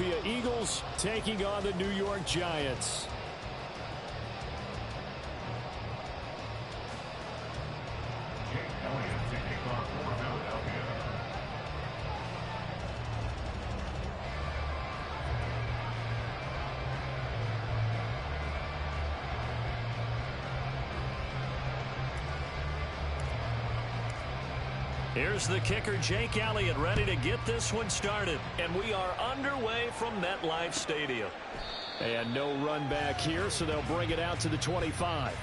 Eagles taking on the New York Giants. Here's the kicker, Jake Elliott, ready to get this one started. And we are underway from MetLife Stadium. And no run back here, so they'll bring it out to the 25.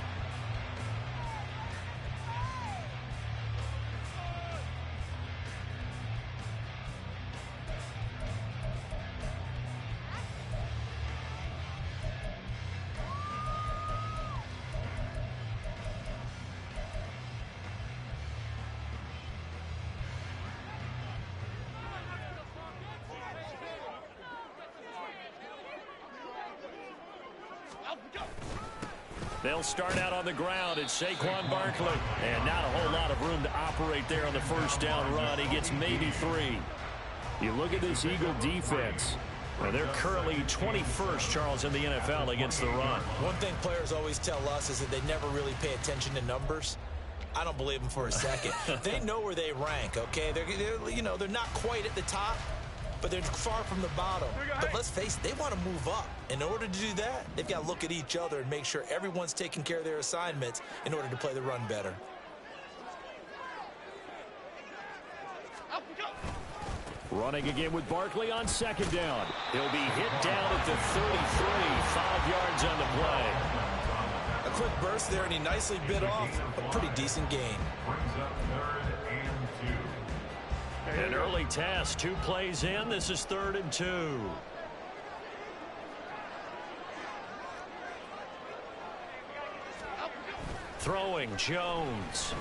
They'll start out on the ground. It's Saquon Barkley. And not a whole lot of room to operate there on the first down run. He gets maybe 3. You look at this Eagle defense. Well, they're currently 21st, Charles, in the NFL against the run. One thing players always tell us is that they never really pay attention to numbers. I don't believe them for a second. They know where they rank, okay? They're not quite at the top, but they're far from the bottom. But let's face it, they want to move up. In order to do that, they've got to look at each other and make sure everyone's taking care of their assignments in order to play the run better. Running again with Barkley on second down. He'll be hit down at the 33, 5 yards on the play. A quick burst there, and he nicely bit off a pretty decent gain. An early task, 2 plays in. This is 3rd and 2. Throwing, Jones.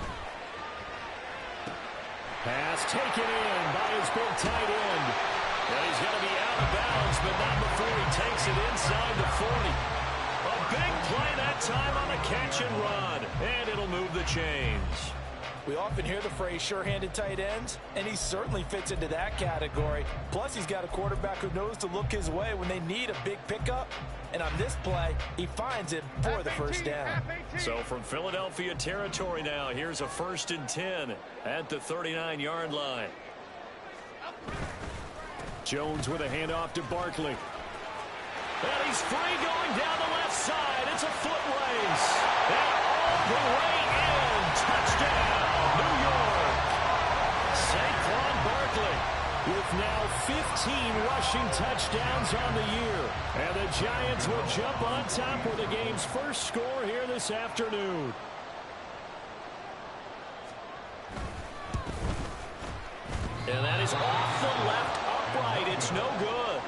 Pass taken in by his big tight end. And he's going to be out of bounds, but not before he takes it inside the 40. A big play that time on the catch and run. And it'll move the chains. We often hear the phrase sure-handed tight ends, and he certainly fits into that category. Plus, he's got a quarterback who knows to look his way when they need a big pickup. And on this play, he finds it for the first down. So from Philadelphia territory now, here's a 1st and 10 at the 39-yard line. Jones with a handoff to Barkley. And he's free going down the left side. It's a foot race. And all the way in. Touchdown, New York. Saquon Barkley with now 15 rushing touchdowns on the year. And the Giants will jump on top with the game's first score here this afternoon. And that is off the left upright. It's no good.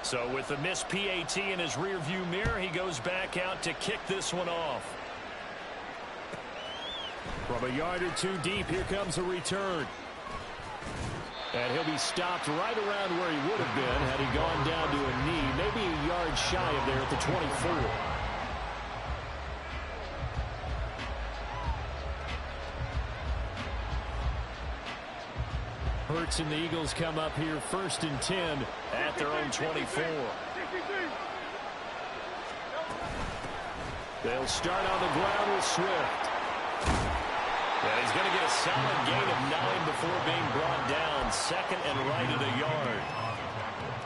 So with the missed PAT in his rearview mirror, he goes back out to kick this one off. From a yard or 2 deep, here comes a return. And he'll be stopped right around where he would have been had he gone down to a knee, maybe a yard shy of there at the 24. Hurts and the Eagles come up here 1st and 10 at their own 24. They'll start on the ground with Swift. And he's going to get a solid gain of 9 before being brought down. 2nd and right at a yard.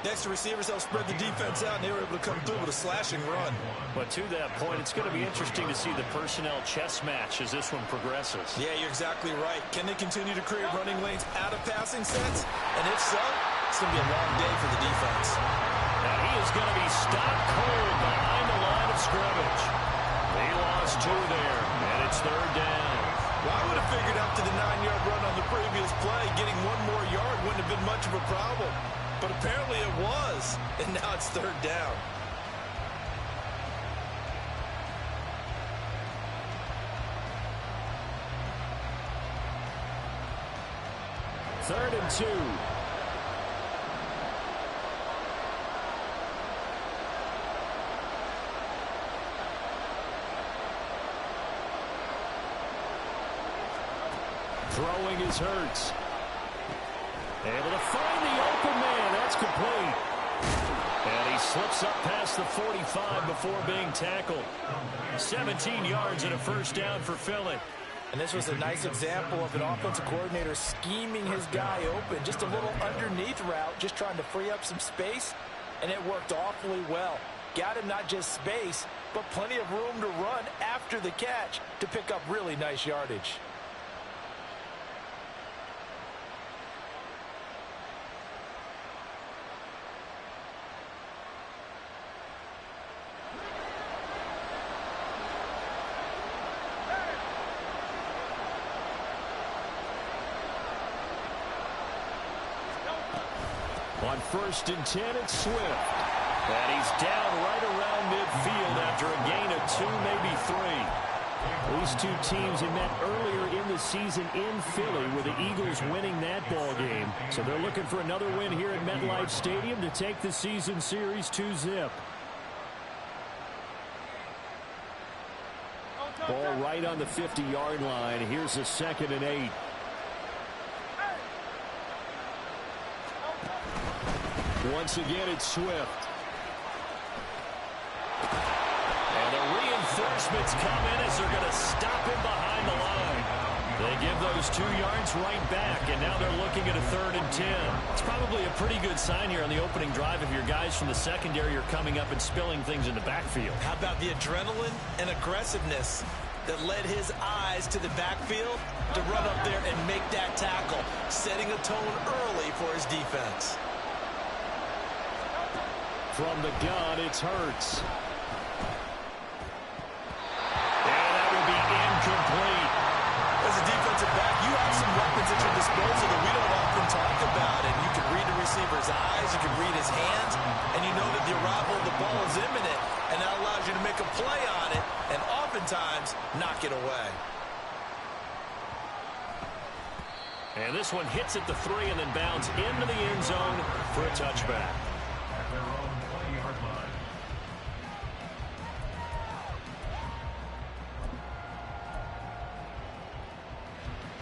Next to receivers, they'll spread the defense out, and they were able to come through with a slashing run. But to that point, it's going to be interesting to see the personnel chess match as this one progresses. Yeah, you're exactly right. Can they continue to create running lanes out of passing sets? And if so, it's going to be a long day for the defense. Now he is going to be stopped cold behind the line of scrimmage. He lost 2 there, and it's 3rd down. Well, I would have figured after the 9-yard run on the previous play, getting 1 more yard wouldn't have been much of a problem. But apparently it was, and now it's 3rd down. Third and 2. Throwing is Hurts. Able to find the open man. That's complete. And he slips up past the 45 before being tackled. 17 yards and a first down for Philly. And this was a nice example of an offensive coordinator scheming his guy open. Just a little underneath route, just trying to free up some space, and it worked awfully well. Got him not just space, but plenty of room to run after the catch to pick up really nice yardage. On 1st and 10, it's Swift. And he's down right around midfield after a gain of 2, maybe 3. These two teams had met earlier in the season in Philly with the Eagles winning that ball game. So they're looking for another win here at MetLife Stadium to take the season series 2-zip. Ball right on the 50-yard line. Here's a 2nd and 8. Once again, it's Swift. And the reinforcements come in as they're going to stop him behind the line. They give those 2 yards right back, and now they're looking at a 3rd and 10. It's probably a pretty good sign here on the opening drive if your guys from the secondary are coming up and spilling things in the backfield. How about the adrenaline and aggressiveness that led his eyes to the backfield to run up there and make that tackle, setting a tone early for his defense. From the gun, it's Hurts. And that will be incomplete. As a defensive back, you have some weapons at your disposal that we don't often talk about. And you can read the receiver's eyes, you can read his hands, and you know that the arrival of the ball is imminent. And that allows you to make a play on it and oftentimes knock it away. And this one hits at the 3 and then bounds into the end zone for a touchback.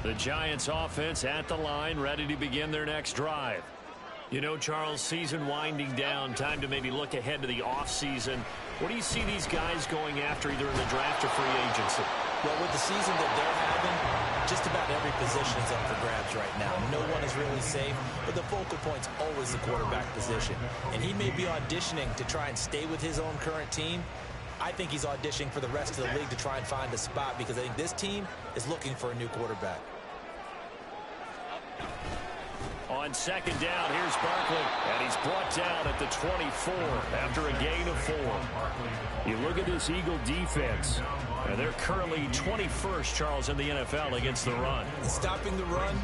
The Giants offense at the line, ready to begin their next drive. You know, Charles, season winding down, time to maybe look ahead to the offseason. What do you see these guys going after either in the draft or free agency? Well, with the season that they're having, just about every position is up for grabs right now. No one is really safe, but the focal point's always the quarterback position. And he may be auditioning to try and stay with his own current team. I think he's auditioning for the rest of the league to try and find a spot because I think this team is looking for a new quarterback. On 2nd down, here's Barkley, and he's brought down at the 24 after a gain of 4. You look at this Eagle defense, and they're currently 21st, Charles, in the NFL against the run. Stopping the run,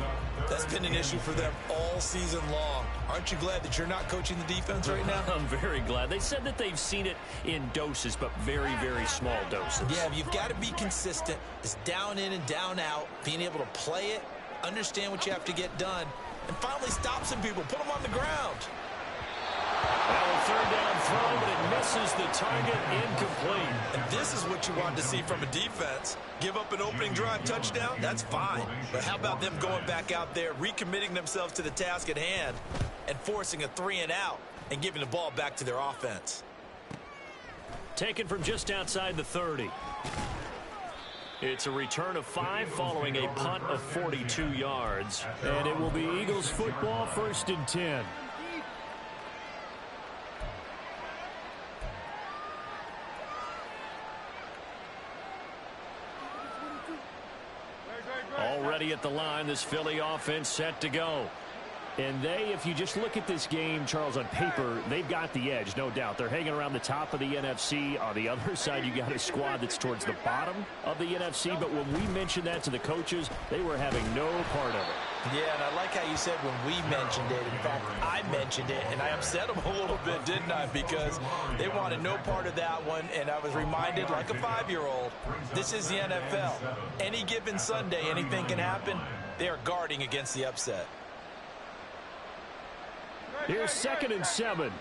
that's been an issue for them all season long. Aren't you glad that you're not coaching the defense right now? I'm very glad. They said that they've seen it in doses, but very, very small doses. Yeah, you've got to be consistent. It's down in and down out, being able to play it, understand what you have to get done, and finally stop some people, put them on the ground. Now a 3rd down throw, but it misses the target, incomplete. And this is what you want to see from a defense. Give up an opening drive touchdown, that's fine. But how about them going back out there, recommitting themselves to the task at hand, and forcing a 3-and-out and giving the ball back to their offense. Taken from just outside the 30. It's a return of 5 following a punt of 42 yards. And it will be Eagles football, 1st and 10. Already at the line, this Philly offense set to go. And they, if you just look at this game, Charles, on paper, they've got the edge, no doubt. They're hanging around the top of the NFC. On the other side, you got a squad that's towards the bottom of the NFC. But when we mentioned that to the coaches, they were having no part of it. Yeah, and I like how you said when we mentioned it. In fact, I mentioned it, and I upset them a little bit, didn't I? Because they wanted no part of that one, and I was reminded, like a 5-year-old, this is the NFL. Any given Sunday, anything can happen. They are guarding against the upset. Here's 2nd and 7.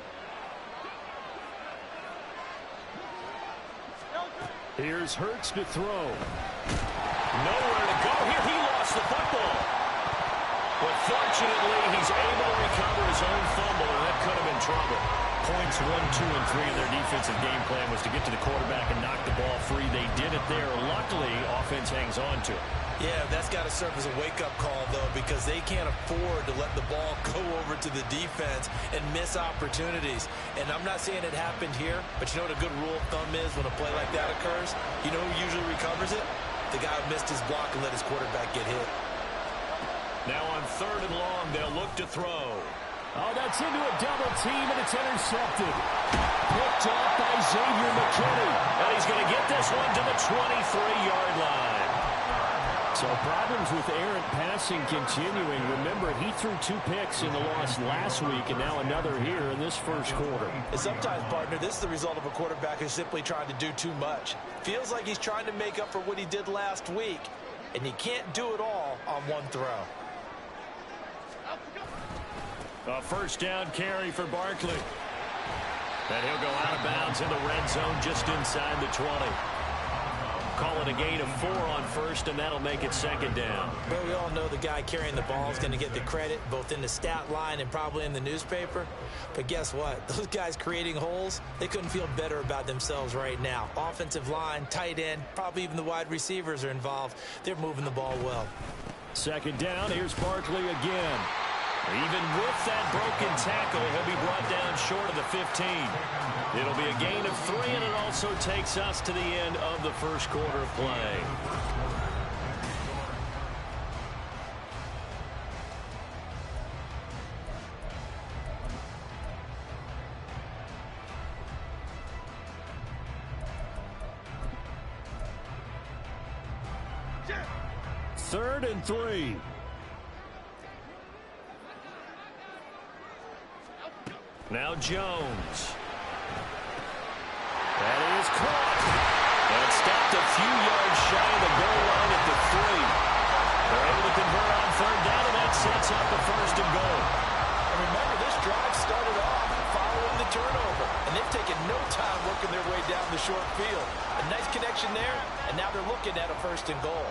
Here's Hurts to throw. Nowhere to go here. He lost lost the football. But fortunately, he's able to recover his own fumble, and that could have been trouble. Points 1, 2, and 3 in their defensive game plan was to get to the quarterback and knock the ball free. They did it there. Luckily, offense hangs on to it. Yeah, that's got to serve as a wake-up call, though, because they can't afford to let the ball go over to the defense and miss opportunities. And I'm not saying it happened here, but you know what a good rule of thumb is when a play like that occurs? You know who usually recovers it? The guy who missed his block and let his quarterback get hit. Now on 3rd and long, they'll look to throw. Oh, that's into a double team, and it's intercepted. Picked off by Xavier McKinney. And he's going to get this one to the 23-yard line. So problems with errant passing continuing. Remember, he threw 2 picks in the loss last week, and now another here in this first quarter. And sometimes, partner, this is the result of a quarterback who's simply trying to do too much. Feels like he's trying to make up for what he did last week, and he can't do it all on one throw. A first down carry for Barkley. And he'll go out of bounds in the red zone just inside the 20. Call it a gain of 4 on first, and that'll make it 2nd down. Well, we all know the guy carrying the ball is going to get the credit, both in the stat line and probably in the newspaper. But guess what? Those guys creating holes, they couldn't feel better about themselves right now. Offensive line, tight end, probably even the wide receivers are involved. They're moving the ball well. 2nd down, here's Barkley again. Even with that broken tackle, he'll be brought down short of the 15. It'll be a gain of 3, and it also takes us to the end of the first quarter of play. Third and 3. Now Jones. That is caught. And stopped a few yards shy of the goal line at the 3. They're able to convert on 3rd down, and that sets up the 1st and goal. And remember, this drive started off following the turnover, and they've taken no time working their way down the short field. A nice connection there, and now they're looking at a 1st and goal.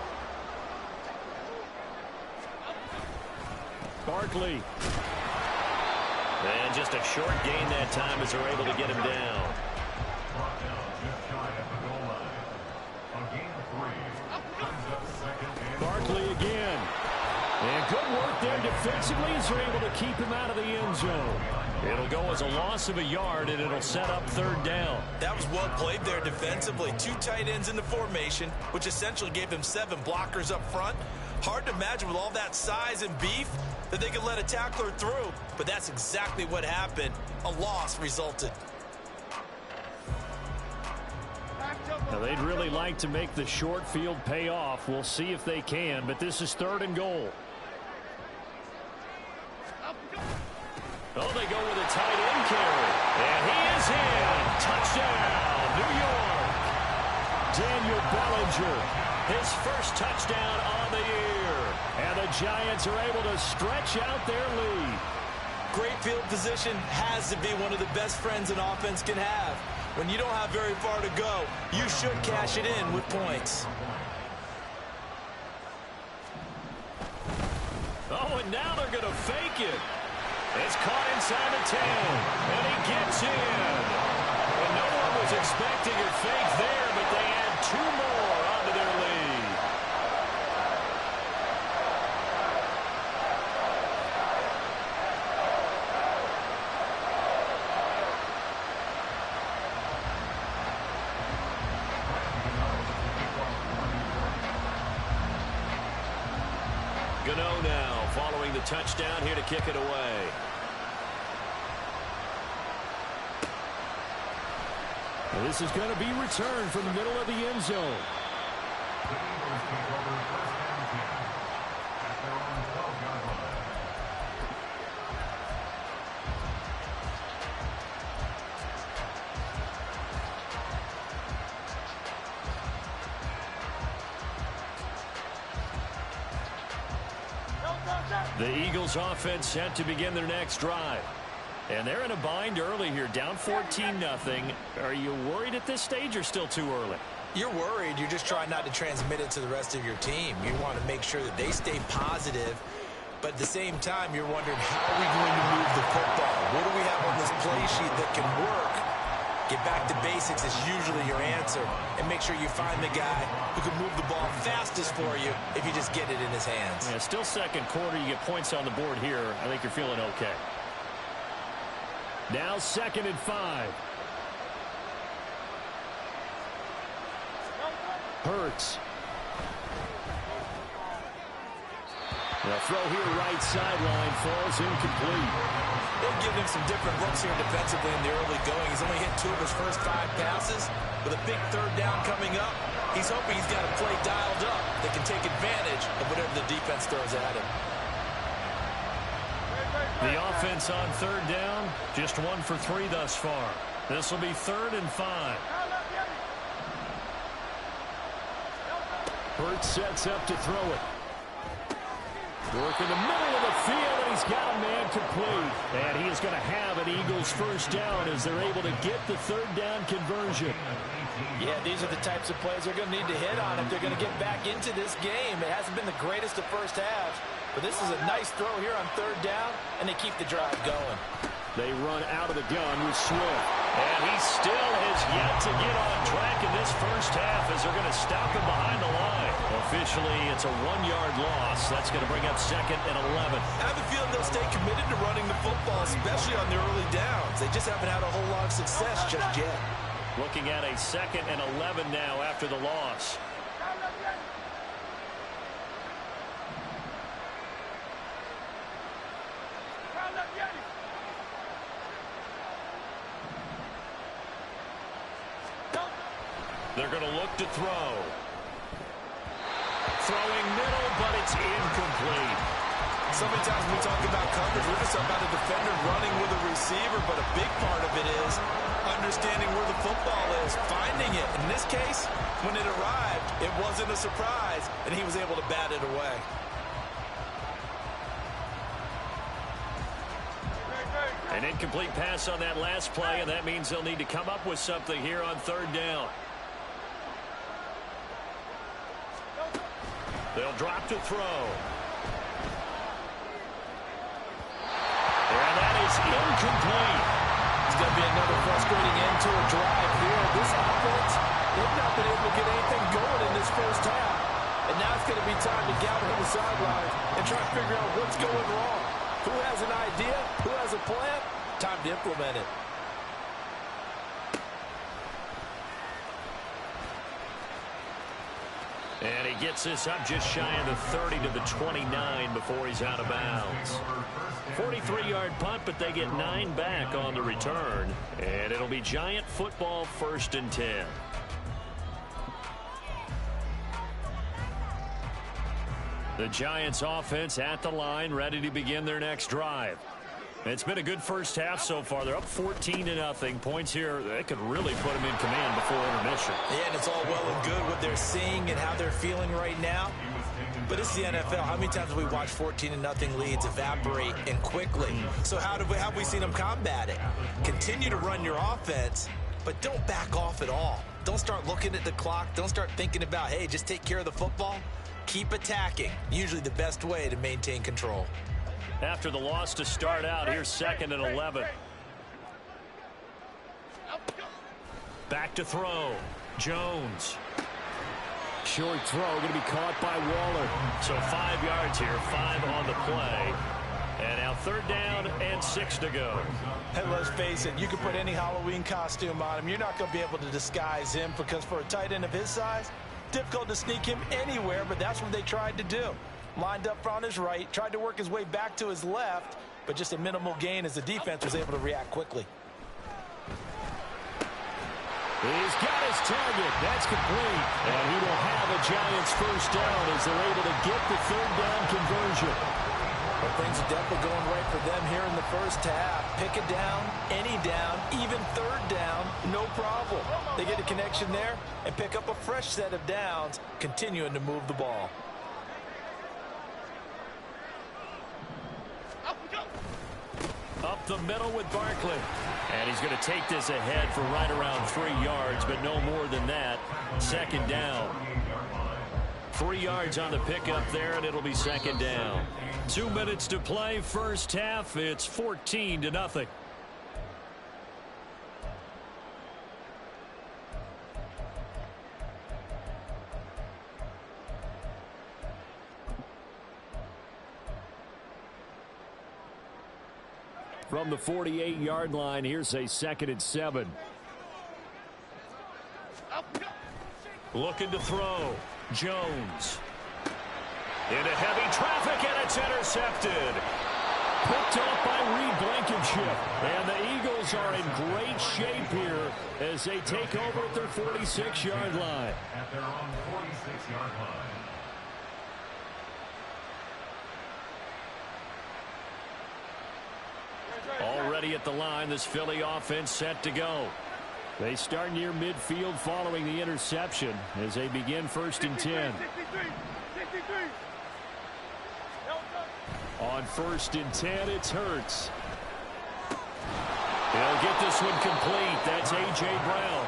Barkley. And just a short gain that time as they're able to get him down. Barkley again. And good work there defensively as they're able to keep him out of the end zone. It'll go as a loss of a yard, and it'll set up 3rd down. That was well played there defensively. 2 tight ends in the formation, which essentially gave them 7 blockers up front. Hard to imagine with all that size and beef that they could let a tackler through, but that's exactly what happened. A loss resulted. Now, they'd really like to make the short field pay off. We'll see if they can, but this is 3rd and goal. Oh, they go with a tight end carry. And he is in. Touchdown, New York. Daniel Bellinger. His first touchdown on the year. And the Giants are able to stretch out their lead. Great field position has to be one of the best friends an offense can have. When you don't have very far to go, you should cash it in with points. Oh, and now they're going to fake it. It's caught inside the 10, and he gets in. And no one was expecting a fake there, but they add 2 more onto their lead. Gano now following the touchdown here to kick it away. Well, this is going to be returned from the middle of the end zone. The Eagles offense set to begin their next drive. And they're in a bind early here, down 14-0. Are you worried at this stage or still too early? You're worried. You're just trying not to transmit it to the rest of your team. You want to make sure that they stay positive. But at the same time, you're wondering, how are we going to move the football? What do we have on this play sheet that can work? Get back to basics is usually your answer. And make sure you find the guy who can move the ball fastest for you if you just get it in his hands. Yeah, still second quarter. You get points on the board here. I think you're feeling okay. Now 2nd and 5. Hurts. The throw here right sideline falls incomplete. They've given him some different looks here defensively in the early going. He's only hit 2 of his first 5 passes. With a big 3rd down coming up, he's hoping he's got a play dialed up that can take advantage of whatever the defense throws at him. The offense on 3rd down, just 1 for 3 thus far. This will be 3rd and 5. Hurts sets up to throw it. Work in the middle of the field, and he's got a man complete. And he is going to have an Eagles first down as they're able to get the 3rd down conversion. Yeah, these are the types of plays they're going to need to hit on if they're going to get back into this game. It hasn't been the greatest of first halves, but this is a nice throw here on 3rd down, and they keep the drive going. They run out of the gun with Swift. And he still has yet to get on track in this first half as they're going to stop him behind the line. Officially, it's a 1-yard loss. That's going to bring up 2nd and 11. I have a feeling they'll stay committed to running the football, especially on the early downs. They just haven't had a whole lot of success just yet. Looking at a 2nd and 11 now after the loss. They're going to look to throw. Throwing middle, but it's incomplete. So many times when we talk about coverage, we're just talking about a defender running with a receiver, but a big part of it is understanding where the football is, finding it. In this case, when it arrived, it wasn't a surprise, and he was able to bat it away. An incomplete pass on that last play, and that means they'll need to come up with something here on 3rd down. They'll drop to throw. And that is incomplete. It's going to be another frustrating end to a drive here. This offense, they've not been able to get anything going in this first half. And now it's going to be time to gather on the sidelines and try to figure out what's going wrong. Who has an idea? Who has a plan? Time to implement it. And he gets this up just shy of the 30 to the 29 before he's out of bounds. 43-yard punt, but they get 9 back on the return. And it'll be Giant football 1st and 10. The Giants offense at the line, ready to begin their next drive. It's been a good first half so far. They're up 14-0. Points here, they could really put them in command before intermission. Yeah, and it's all well and good what they're seeing and how they're feeling right now. But it's the NFL. How many times have we watched 14-0 leads evaporate and quickly? So how have we seen them combat it? Continue to run your offense, but don't back off at all. Don't start looking at the clock. Don't start thinking about, hey, just take care of the football. Keep attacking. Usually the best way to maintain control. After the loss to start out, here's 2nd and 11. Back to throw. Jones. Short throw going to be caught by Waller. So 5 yards here, 5 on the play. And now 3rd down and 6 to go. And let's face it, you can put any Halloween costume on him. You're not going to be able to disguise him because for a tight end of his size, difficult to sneak him anywhere, but that's what they tried to do. Lined up on his right, tried to work his way back to his left, but just a minimal gain as the defense was able to react quickly. He's got his target. That's complete. And he will have a Giants first down as they're able to get the 3rd down conversion. Well, things are definitely going right for them here in the first half. Pick a down, any down, even 3rd down, no problem. They get a connection there and pick up a fresh set of downs, continuing to move the ball. Up the middle with Barkley. And he's going to take this ahead for right around 3 yards, but no more than that. Second down. 3 yards on the pickup there, and it'll be second down. 2 minutes to play, first half. It's 14-0. From the 48-yard line, here's a 2nd and 7. Looking to throw. Jones. Into heavy traffic, and it's intercepted. Picked off by Reed Blankenship. And the Eagles are in great shape here as they take over at their 46-yard line. At their own 46-yard line. Already at the line, this Philly offense set to go. They start near midfield following the interception as they begin 1st and 10. On 1st and 10, it's Hurts. He'll get this one complete. That's A.J. Brown.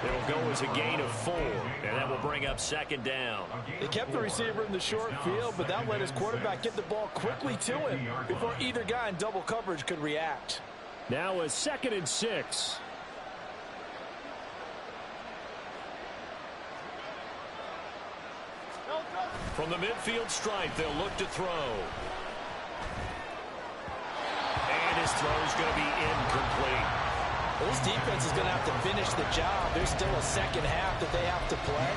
It'll go as a gain of 4, and that will bring up 2nd down. They kept the receiver in the short field, but that let his quarterback get the ball quickly to him before either guy in double coverage could react. Now a 2nd and 6. From the midfield stripe, they'll look to throw. And his throw's going to be incomplete. Well, this defense is going to have to finish the job. There's still a second half that they have to play.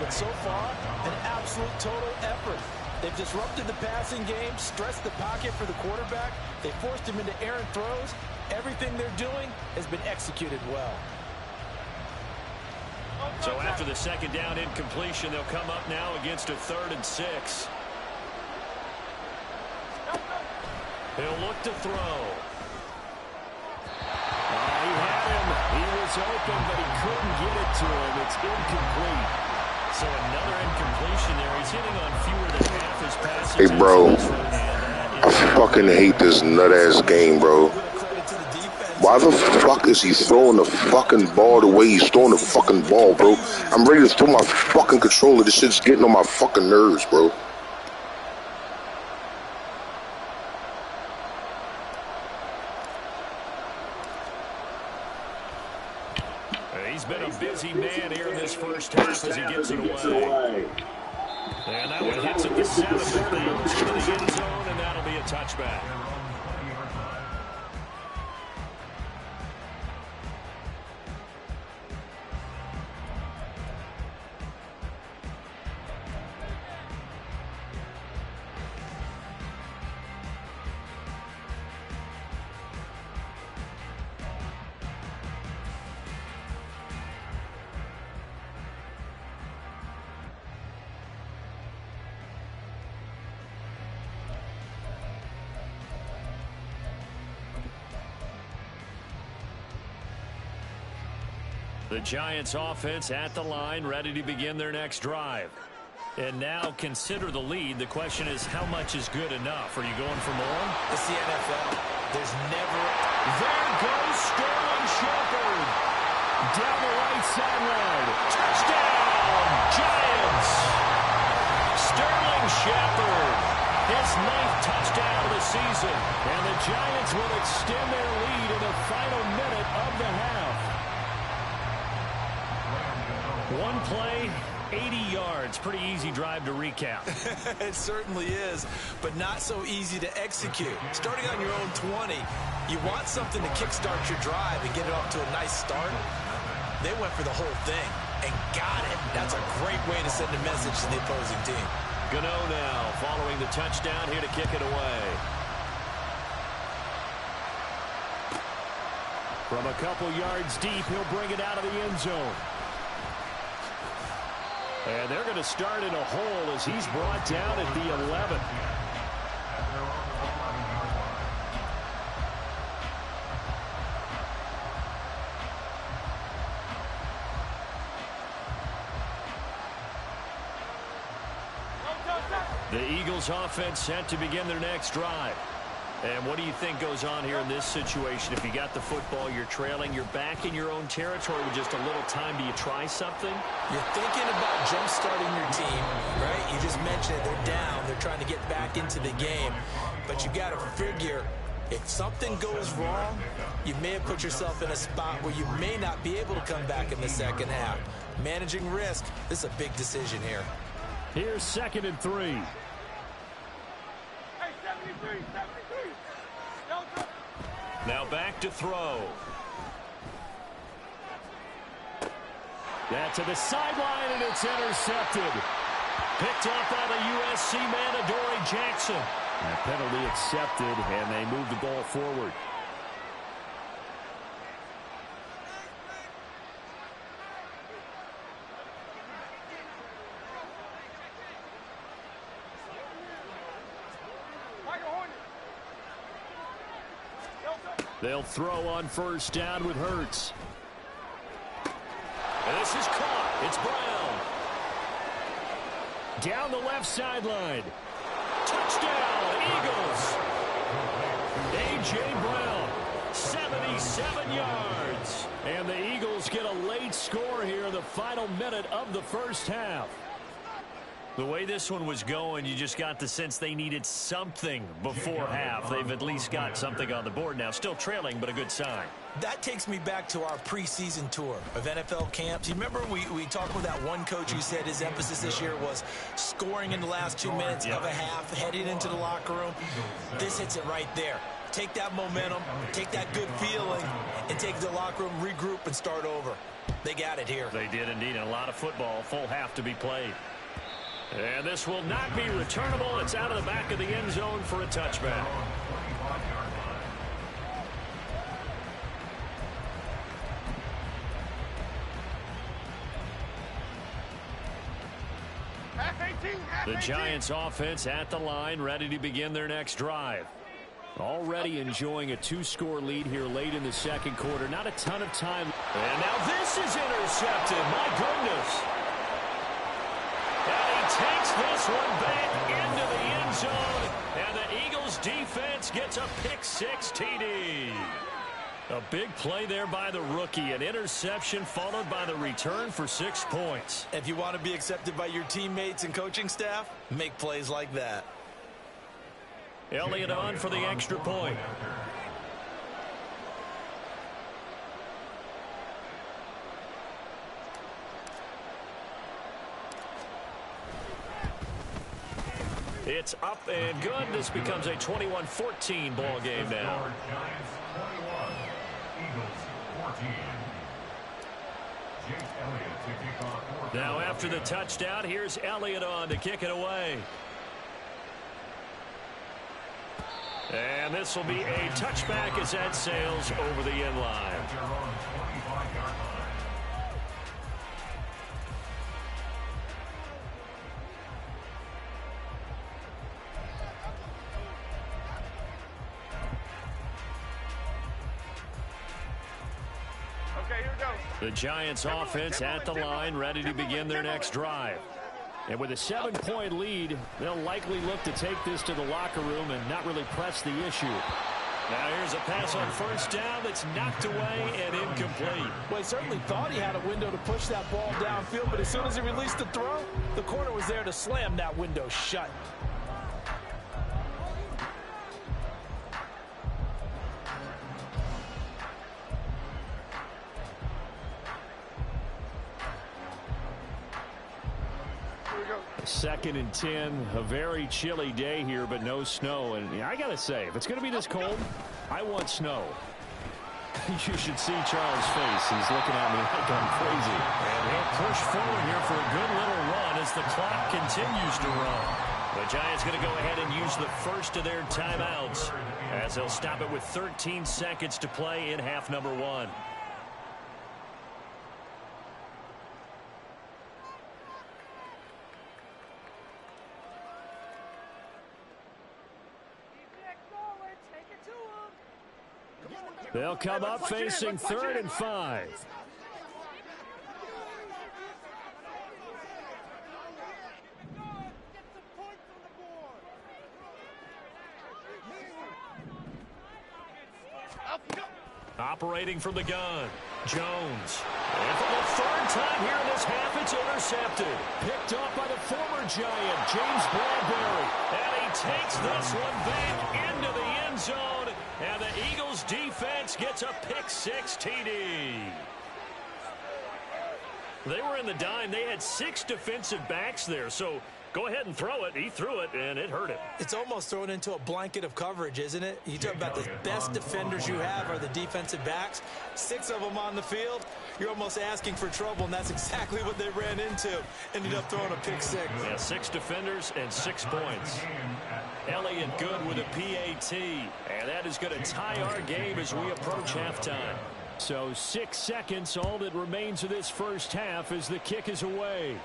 But so far, an absolute total effort. They've disrupted the passing game, stressed the pocket for the quarterback. They forced him into errant throws. Everything they're doing has been executed well. So after the 2nd down incompletion, they'll come up now against a 3rd and 6. He'll look to throw. He had him. He was open, but he couldn't get it to him. It's incomplete. So another incompletion there. He's hitting on fewer than half his passes. Hey, bro. I fucking hate this nut-ass game, bro. Why the fuck is he throwing the fucking ball the way he's throwing the fucking ball, bro? I'm ready to throw my fucking controller. This shit's getting on my fucking nerves, bro. He's been a busy man here in this first half as he gets it away. And that one hits at the 7, bounces into the end zone, and that'll be a touchback. The Giants offense at the line, ready to begin their next drive. And now consider the lead. The question is, how much is good enough? Are you going for more? It's the NFL. There's never... There goes Sterling Shepard. Down the right sideline. Touchdown, Giants. Sterling Shepard. His 9th touchdown of the season. And the Giants will extend their lead in the final minute of the half. One play, 80 yards. Pretty easy drive to recap. It certainly is, but not so easy to execute. Starting on your own 20, you want something to kickstart your drive and get it off to a nice start. They went for the whole thing and got it. That's a great way to send a message to the opposing team. Gano now following the touchdown here to kick it away. From a couple yards deep, he'll bring it out of the end zone. And they're going to start in a hole as he's brought down at the 11. The Eagles offense set to begin their next drive. And what do you think goes on here in this situation? If you got the football, you're trailing, you're back in your own territory with just a little time. Do you try something? You're thinking about jump-starting your team, right? You just mentioned it. They're down. They're trying to get back into the game. But you got to figure, if something goes wrong, you may have put yourself in a spot where you may not be able to come back in the second half. Managing risk, this is a big decision here. Here's 2nd and 3. Hey, 73. Now back to throw. That's to the sideline, and it's intercepted. Picked up by the USC man, Adoree Jackson. And penalty accepted, and they move the ball forward. They'll throw on 1st down with Hurts. And this is caught. It's Brown. Down the left sideline. Touchdown, Eagles. A.J. Brown, 77 yards. And the Eagles get a late score here in the final minute of the first half. The way this one was going, you just got the sense they needed something before half. They've at least got something on the board now. Still trailing, but a good sign. That takes me back to our preseason tour of NFL camps. You remember we talked with that one coach who said his emphasis this year was scoring in the last 2 minutes of a half, heading into the locker room. This hits it right there. Take that momentum, take that good feeling, and take the locker room, regroup, and start over. They got it here. They did indeed. A lot of football, full half to be played. And this will not be returnable. It's out of the back of the end zone for a touchback. The Giants offense at the line, ready to begin their next drive. Already enjoying a 2-score lead here late in the second quarter. Not a ton of time. And now this is intercepted. My goodness. And he takes this one back into the end zone. And the Eagles defense gets a pick-6 TD. A big play there by the rookie. An interception followed by the return for 6 points. If you want to be accepted by your teammates and coaching staff, make plays like that. Elliott on for the extra point. It's up and good. This becomes a 21-14 ball game now. Giants 21, Eagles 14. Jake Elliott to kick off. Now after the touchdown, here's Elliott on to kick it away. And this will be a touchback as that sails over the end line. At their own 25-yard line. The Giants offense at the line, ready to begin their next drive. And with a 7-point lead, they'll likely look to take this to the locker room and not really press the issue. Now here's a pass on 1st down that's knocked away and incomplete. Well, he certainly thought he had a window to push that ball downfield, but as soon as he released the throw, the corner was there to slam that window shut. Second and 10, a very chilly day here, but no snow. And I got to say, if it's going to be this cold, I want snow. You should see Charles' face. He's looking at me like I'm crazy. And he'll push forward here for a good little run as the clock continues to run. The Giants going to go ahead and use the first of their timeouts as they'll stop it with 13 seconds to play in half number 1. They'll come up facing 3rd and 5. Operating from the gun, Jones. And for the third time here in this half, it's intercepted. Picked up by the former Giant, James Bradbury. And he takes this one back into the end zone. And the Eagles defense gets a pick-6 TD. They were in the dime. They had 6 defensive backs there, so go ahead and throw it. He threw it, and it hurt him. It's almost thrown into a blanket of coverage, isn't it? You talk about the best defenders you have are the defensive backs. 6 of them on the field. You're almost asking for trouble, and that's exactly what they ran into. Ended up throwing a pick-6. Yeah, 6 defenders and 6 points. Elliott good with a PAT, and that is going to tie our game as we approach halftime. So 6 seconds, all that remains of this first half as the kick is away.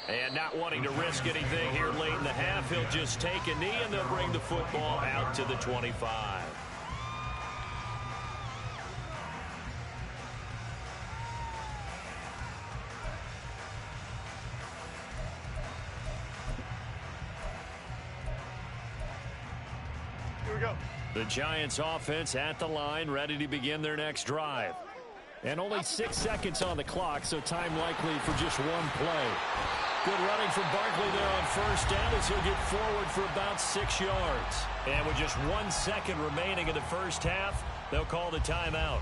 And not wanting to risk anything here late in the half, he'll just take a knee and they'll bring the football out to the 25. Here we go. The Giants offense at the line, ready to begin their next drive. And only 6 seconds on the clock, so time likely for just one play. Good running from Barkley there on first down as he'll get forward for about 6 yards. And with just 1 second remaining in the first half, they'll call the timeout.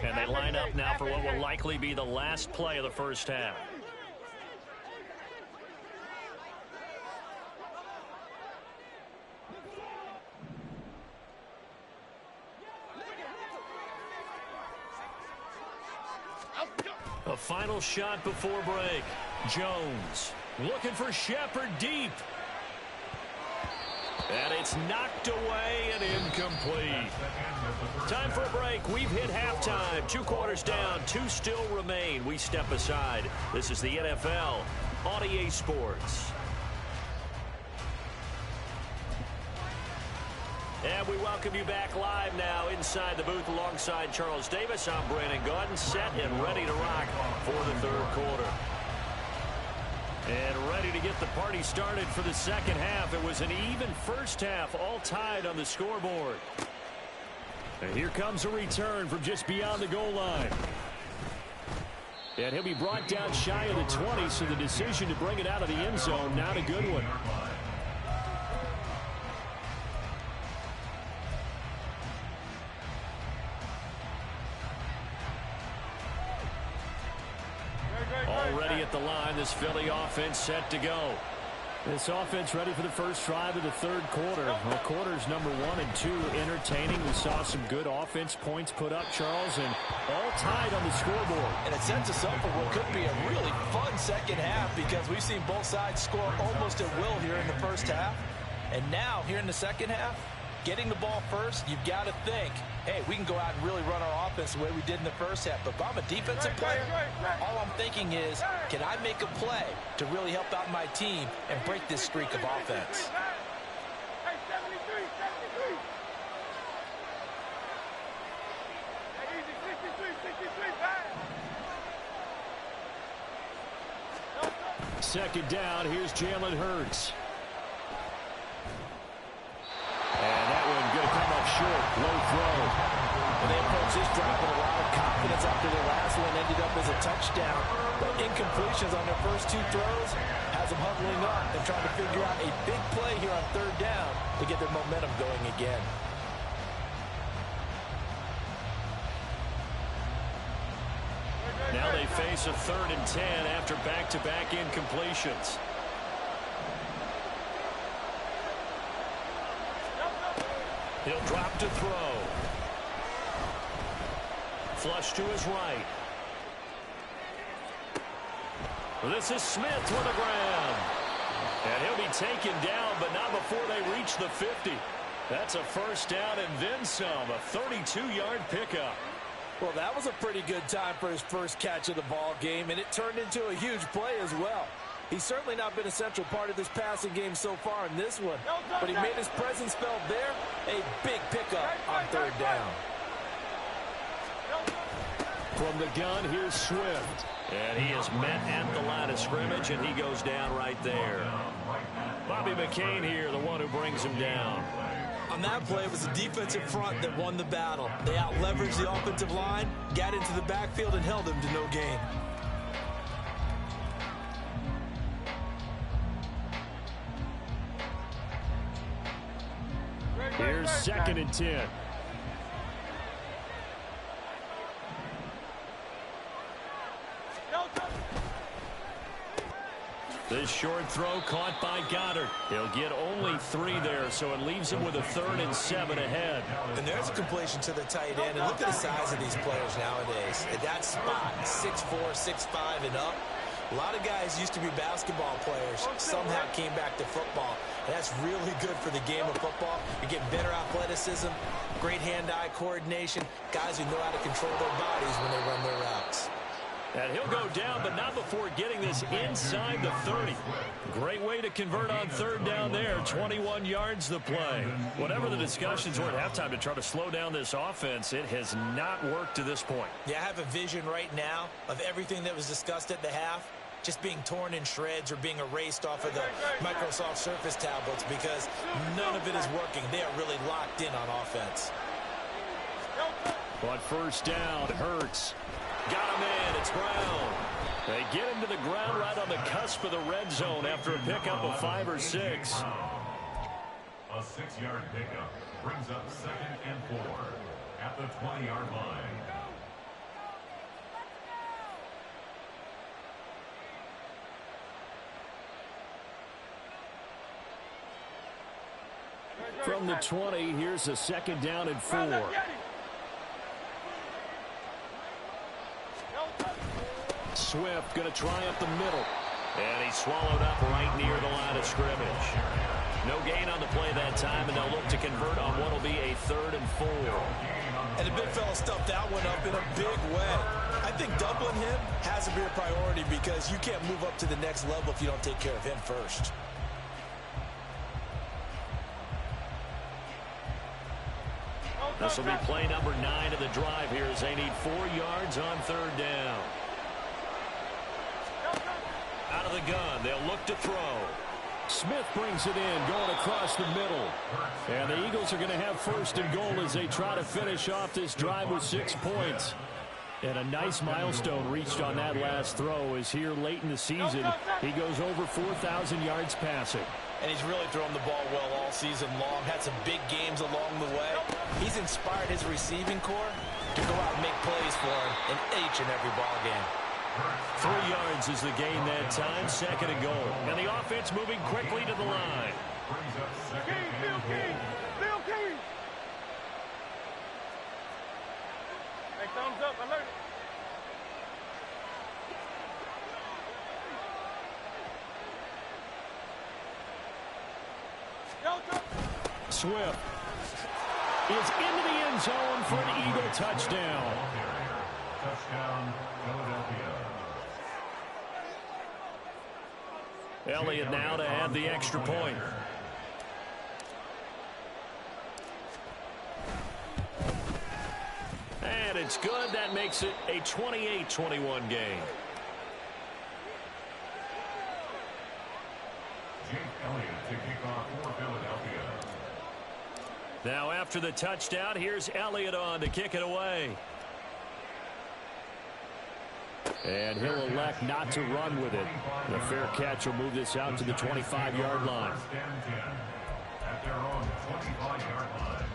And they line up now for what will likely be the last play of the first half. A final shot before break. Jones looking for Shepard deep. And it's knocked away and incomplete. Time for a break. We've hit halftime. 2 quarters down. 2 still remain. We step aside. This is the NFL on EA Sports. And we welcome you back live now inside the booth alongside Charles Davis. I'm Brandon Gaudin, set and ready to rock for the third quarter. And ready to get the party started for the second half. It was an even first half, all tied on the scoreboard. And here comes a return from just beyond the goal line. And he'll be brought down shy of the 20, so the decision to bring it out of the end zone, not a good one. Already at the line, this Philly offense set to go. This offense ready for the first drive of the third quarter. Well, quarters number 1 and 2 entertaining. We saw some good offense points put up, Charles, and all tied on the scoreboard. And it sets us up for what could be a really fun second half because we've seen both sides score almost at will here in the first half. And now, here in the second half, getting the ball first, you've got to think, hey, we can go out and really run our offense the way we did in the first half. But if I'm a defensive player, all I'm thinking is, can I make a play to really help out my team and break this streak of offense? Second down, here's Jalen Hurts. And that one going to come up short. Low throw. And they approach this drive with a lot of confidence after their last one ended up as a touchdown. But incompletions on their first 2 throws has them huddling up and trying to figure out a big play here on third down to get their momentum going again. Now they face a 3rd and 10 after back-to-back incompletions. He'll drop to throw. Flush to his right. This is Smith with the ground. And he'll be taken down, but not before they reach the 50. That's a first down and then some. A 32-yard pickup. Well, that was a pretty good time for his first catch of the ball game, and it turned into a huge play as well. He's certainly not been a central part of this passing game so far in this one, but he made his presence felt there. A big pickup on third down. From the gun, here's Swift. And he is met at the line of scrimmage, and he goes down right there. Bobby McCain here, the one who brings him down. On that play, it was the defensive front that won the battle. They out-leveraged the offensive line, got into the backfield, and held him to no gain. Here's 2nd and 10. This short throw caught by Goddard. He'll get only 3 there, so it leaves him with a 3rd and 7 ahead. And there's a completion to the tight end. And look at the size of these players nowadays. At that spot, 6'4", 6'5", and up. A lot of guys used to be basketball players, somehow came back to football. And that's really good for the game of football. You're getting better athleticism, great hand-eye coordination, guys who know how to control their bodies when they run their routes. And he'll go down, but not before getting this inside the 30. Great way to convert on 3rd down there. 21 yards the play. Whatever the discussions were at halftime to try to slow down this offense, it has not worked to this point. Yeah, I have a vision right now of everything that was discussed at the half just being torn in shreds or being erased off of the Microsoft Surface tablets because none of it is working. They are really locked in on offense. But 1st down, Hurts. Got him in. It's Brown. They get him to the ground right on the cusp of the red zone after a pickup of 5 or 6. A 6-yard pickup brings up 2nd and 4 at the 20-yard line. From the 20, here's a 2nd down and 4. Swift going to try up the middle. And he's swallowed up right near the line of scrimmage. No gain on the play that time, and they'll look to convert on what will be a 3rd and 4. And the big fella stuffed that one up in a big way. I think doubling him has to be a priority because you can't move up to the next level if you don't take care of him first. This will be play number 9 of the drive here as they need 4 yards on 3rd down. Out of the gun, they'll look to throw. Smith brings it in, going across the middle. And the Eagles are going to have 1st and goal as they try to finish off this drive with 6 points. And a nice milestone reached on that last throw is here late in the season. He goes over 4,000 yards passing. And he's really thrown the ball well all season long. Had some big games along the way. He's inspired his receiving corps to go out and make plays for him in each and every ball game. 3 yards is the gain that time. 2nd and goal. And the offense moving quickly to the line. Brings up 2nd and 4. Hey, thumbs up, alert. Swift is into the end zone for an Eagle touchdown. Touchdown, Philadelphia. Elliott now to add the extra point. And it's good. That makes it a 28-21 game. Jake Elliott to kick off for Philadelphia. Now after the touchdown, here's Elliott on to kick it away. And he'll elect not to run with it. The fair catch will move this out to the 25-yard line. At their own 25-yard line.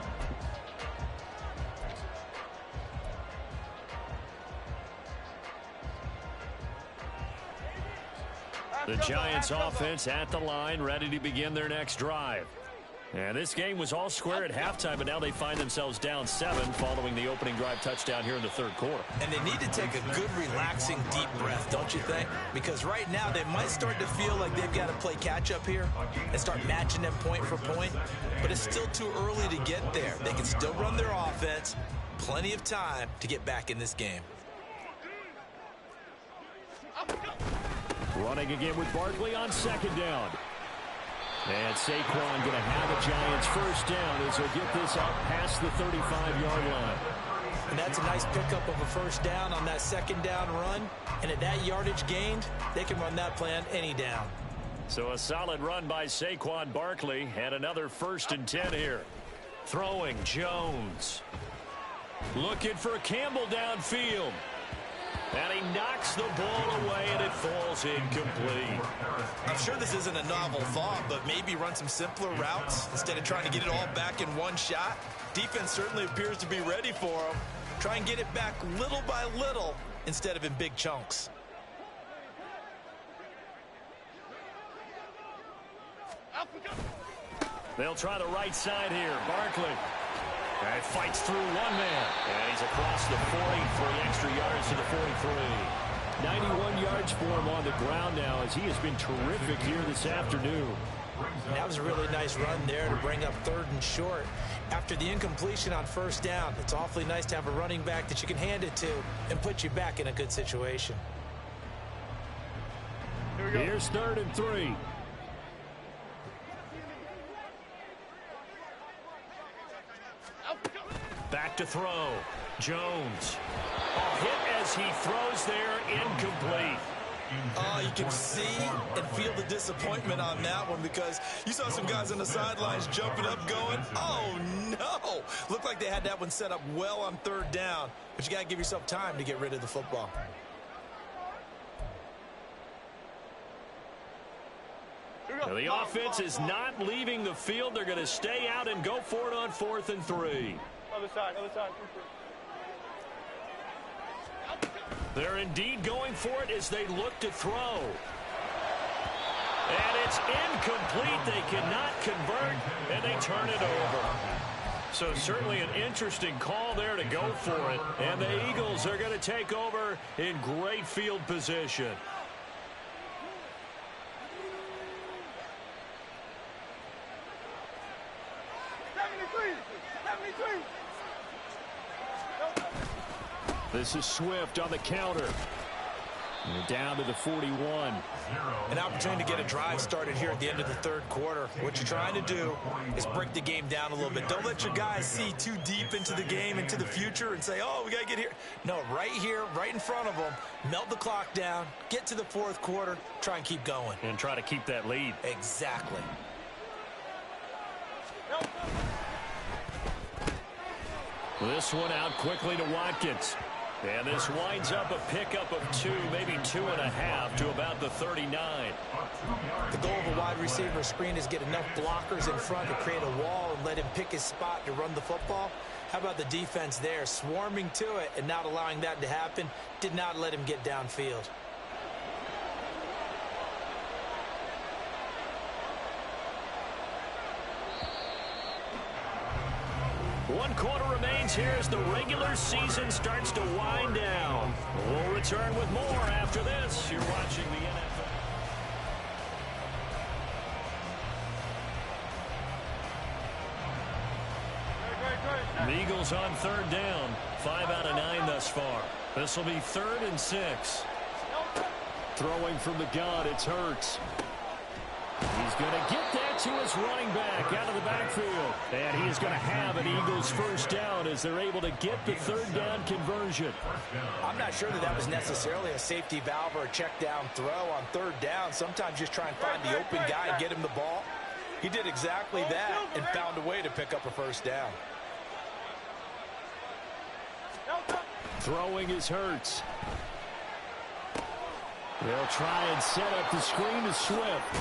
The Giants offense at the line, ready to begin their next drive. And this game was all square at halftime, but now they find themselves down 7 following the opening drive touchdown here in the 3rd quarter. And they need to take a good, relaxing, deep breath, don't you think? Because right now they might start to feel like they've got to play catch-up here and start matching them point for point. But it's still too early to get there. They can still run their offense. Plenty of time to get back in this game. Running again with Barkley on 2nd down. And Saquon going to have a Giants 1st down as they'll get this out past the 35-yard line. And that's a nice pickup of a 1st down on that 2nd down run. And at that yardage gained, they can run that play on any down. So a solid run by Saquon Barkley, and another 1st and 10 here. Throwing, Jones. Looking for Campbell downfield. And he knocks the ball away, and it falls incomplete. I'm sure this isn't a novel thought, but maybe run some simpler routes instead of trying to get it all back in one shot. Defense certainly appears to be ready for him. Try and get it back little by little instead of in big chunks. They'll try the right side here. Barkley. And fights through one man. And he's across the 40 for the extra yards to the 43. 91 yards for him on the ground now as he has been terrific here this afternoon. That was a really nice run there to bring up 3rd and short. After the incompletion on 1st down, it's awfully nice to have a running back that you can hand it to and put you back in a good situation. Here's 3rd and 3. Back to throw. Jones. Hit as he throws there, incomplete. Oh, you can see and feel the disappointment on that one because you saw some guys on the sidelines jumping up going, oh no. Looked like they had that one set up well on 3rd down, but you got to give yourself time to get rid of the football. Now the offense is not leaving the field. They're going to stay out and go for it on 4th and 3. Other side, other side. They're indeed going for it as they look to throw. And it's incomplete. They cannot convert, and they turn it over. So certainly an interesting call there to go for it. And the Eagles are going to take over in great field position. This is Swift on the counter. And they're down to the 41. An opportunity to get a drive started here at the end of the 3rd quarter. What you're trying to do is break the game down a little bit. Don't let your guys see too deep into the game, into the future, and say, oh, we got to get here. No, right here, right in front of them, melt the clock down, get to the 4th quarter, try and keep going. And try to keep that lead. Exactly. This one out quickly to Watkins. And this winds up a pickup of 2, maybe 2.5 to about the 39. The goal of a wide receiver screen is get enough blockers in front to create a wall and let him pick his spot to run the football. How about the defense there, swarming to it and not allowing that to happen? Did not let him get downfield. One quarter remains here as the regular season starts to wind down. We'll return with more after this. You're watching the NFL. The Eagles on 3rd down. 5 out of 9 thus far. This will be 3rd and 6. Throwing from the gun, it's Hurts. He's going to get that to his running back out of the backfield. And he is going to have an Eagles 1st down as they're able to get the 3rd down conversion. I'm not sure that was necessarily a safety valve or a check down throw on 3rd down. Sometimes just try and find the open guy and get him the ball. He did exactly that and found a way to pick up a 1st down. Throwing is Hurts. They'll try and set up the screen to Swift.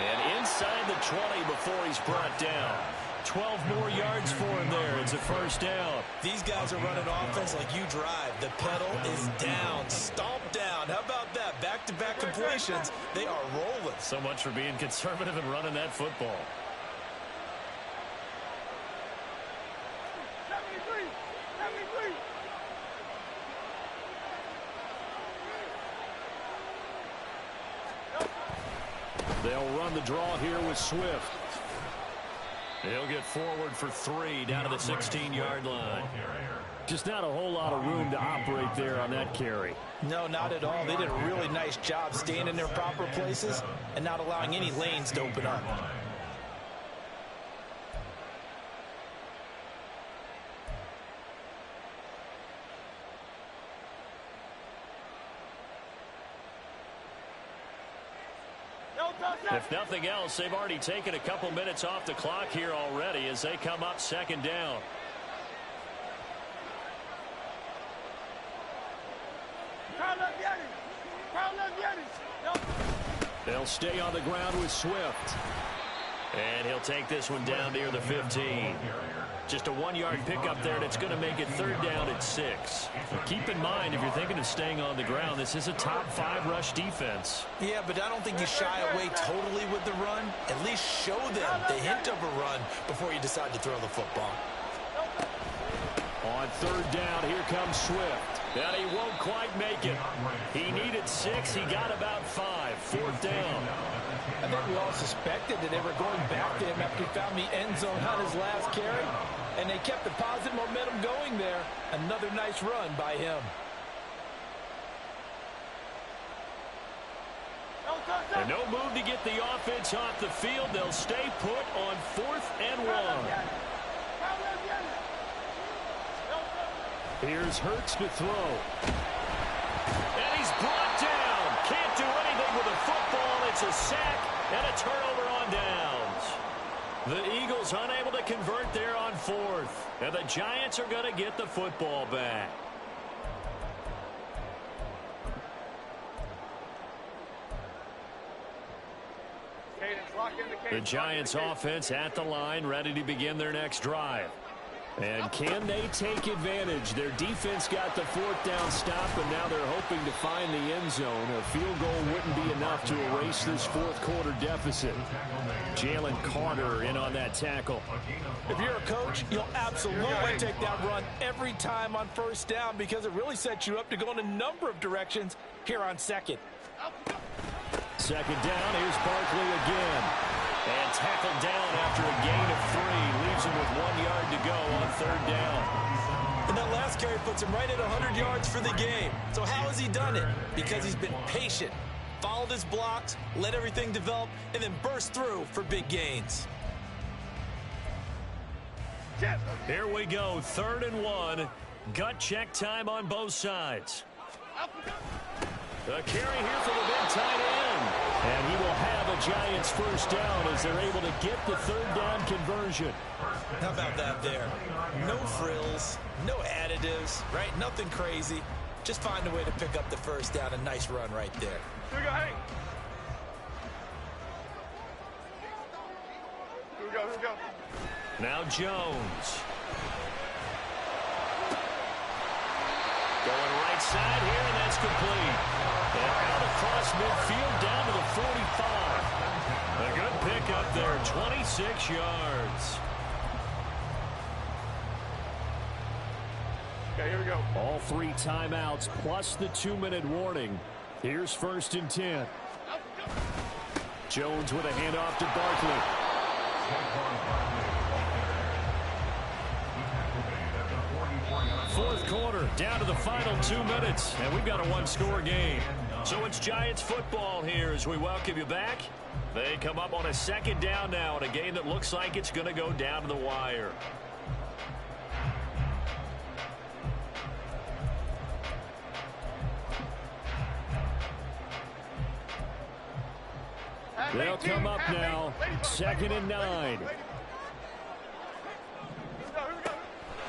And inside the 20 before he's brought down. 12 more yards for him there. It's a 1st down. These guys are running offense like you drive. The pedal is down. Stomp down. How about that? Back-to-back completions. They are rolling. So much for being conservative and running that football. They'll run the draw here with Swift. He'll get forward for 3 down to the 16-yard line. Just not a whole lot of room to operate there on that carry. No, not at all. They did a really nice job staying in their proper places and not allowing any lanes to open up. If nothing else, they've already taken a couple minutes off the clock here already as they come up second down. They'll stay on the ground with Swift. And he'll take this one down near the 15. Just a 1-yard pickup there, and it's going to make it third down at 6. Keep in mind, if you're thinking of staying on the ground, this is a top 5 rush defense. Yeah, but I don't think you shy away totally with the run. At least show them the hint of a run before you decide to throw the football. On third down, here comes Swift. And he won't quite make it. He needed 6. He got about 5. Fourth down. I think we all suspected that they were going back to him after he found the end zone on his last carry. And they kept the positive momentum going there. Another nice run by him. And no move to get the offense off the field. They'll stay put on 4th and 1. Here's Hurts to throw. And he's brought down. Can't do anything with a football. It's a sack and a turnover on downs. The Eagles unable to convert there on 4th. And the Giants are going to get the football back. The Giants offense at the line, ready to begin their next drive. And can they take advantage? Their defense got the 4th down stop, and now they're hoping to find the end zone. A field goal wouldn't be enough to erase this 4th quarter deficit. Jalen Carter in on that tackle. If you're a coach, you'll absolutely take that run every time on 1st down because it really sets you up to go in a number of directions here on 2nd. Second down, here's Barkley again. And tackled down after a gain of 3. Leaves him with 1 yard to go on 3rd down. And that last carry puts him right at 100 yards for the game. So how has he done it? Because he's been patient, followed his blocks, let everything develop, and then burst through for big gains. Here we go, 3rd and 1. Gut check time on both sides. A carry here for the big tight end. And he will have a Giants 1st down as they're able to get the 3rd down conversion. How about that there? No frills, no additives, right? Nothing crazy. Just find a way to pick up the 1st down. A nice run right there. Here we go, Hank. Here we go, here we go. Now Jones. Going right side here, and that's complete. And out across midfield down to the 45. A good pickup there, 26 yards. Okay, here we go. All 3 timeouts plus the 2-minute warning. Here's 1st and 10. Jones with a handoff to Barkley. Fourth quarter, down to the final 2 minutes, and we've got a 1-score game. So it's Giants football here as we welcome you back. They come up on a 2nd down now in a game that looks like it's going to go down to the wire. They'll come up now, 2nd and 9.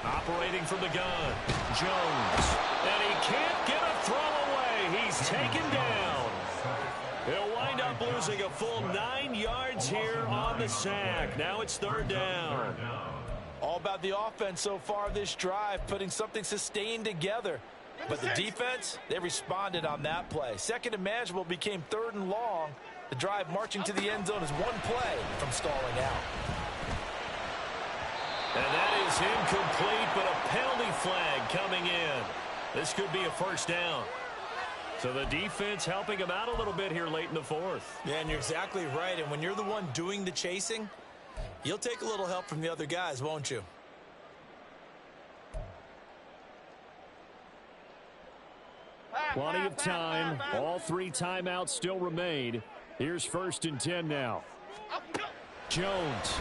Operating from the gun, Jones. And he can't get a throw away. He's taken down. He'll wind up losing a full 9 yards here on the sack. Now it's 3rd down. All about the offense so far this drive, putting something sustained together. But the defense, they responded on that play. 2nd and manageable became 3rd and long. The drive marching to the end zone is 1 play from stalling out. And that is incomplete, but a penalty flag coming in. This could be a 1st down. So the defense helping him out a little bit here late in the 4th. Yeah, and you're exactly right. And when you're the one doing the chasing, you'll take a little help from the other guys, won't you? Plenty of time. All 3 timeouts still remain. Here's 1st and 10 now. Jones.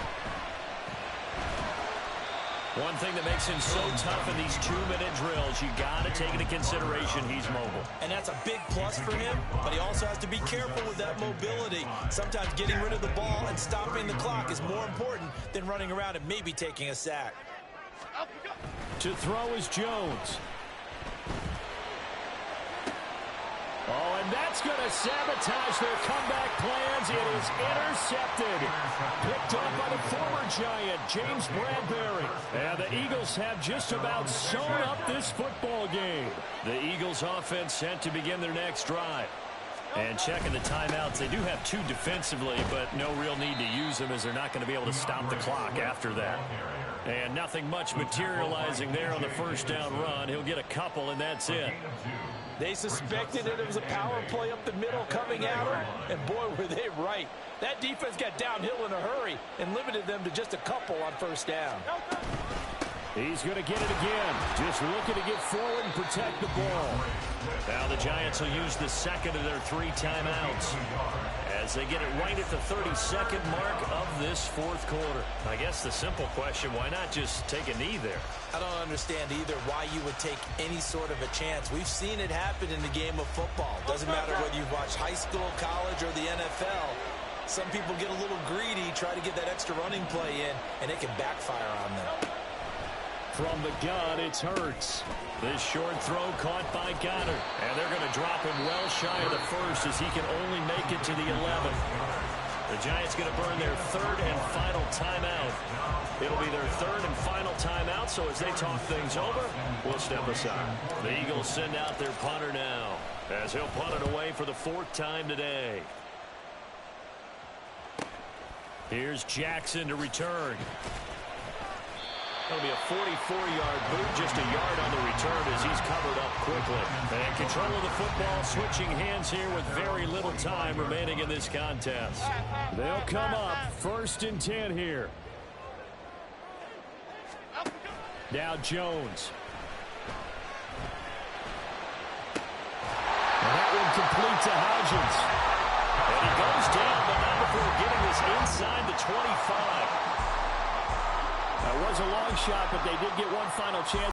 One thing that makes him so tough in these 2-minute drills, you got to take into consideration he's mobile. And that's a big plus for him, but he also has to be careful with that mobility. Sometimes getting rid of the ball and stopping the clock is more important than running around and maybe taking a sack. To throw is Jones. Oh, and that's going to sabotage their comeback plans. It is intercepted. Picked up by the former Giant, James Bradbury. And the Eagles have just about sewn up this football game. The Eagles offense set to begin their next drive. And checking the timeouts, they do have 2 defensively, but no real need to use them as they're not going to be able to stop the clock after that. And nothing much materializing there on the first down run. He'll get a couple, and that's it. They suspected that it was a power play up the middle coming at them, and boy, were they right. That defense got downhill in a hurry and limited them to just a couple on first down. He's going to get it again. Just looking to get forward and protect the ball. Now the Giants will use the second of their 3 timeouts as they get it right at the 32nd mark of this 4th quarter. I guess the simple question, why not just take a knee there? I don't understand either why you would take any sort of a chance. We've seen it happen in the game of football. Doesn't matter whether you've watched high school, college, or the NFL. Some people get a little greedy, try to get that extra running play in, and it can backfire on them. From the gun, it's Hurts. This short throw caught by Goddard. And they're going to drop him well shy of the first as he can only make it to the 11. The Giants going to burn their 3rd and final timeout. It'll be their 3rd and final timeout, so as they talk things over, we'll step aside. The Eagles send out their punter now as he'll punt it away for the 4th time today. Here's Jackson to return. That'll be a 44-yard boot, just a yard on the return as he's covered up quickly. And control of the football, switching hands here with very little time remaining in this contest. They'll come up 1st and 10 here. Now Jones. And that one complete to Hodgins. And he goes down, but not before getting this inside the 25. That was a long shot, but they did get one final chance.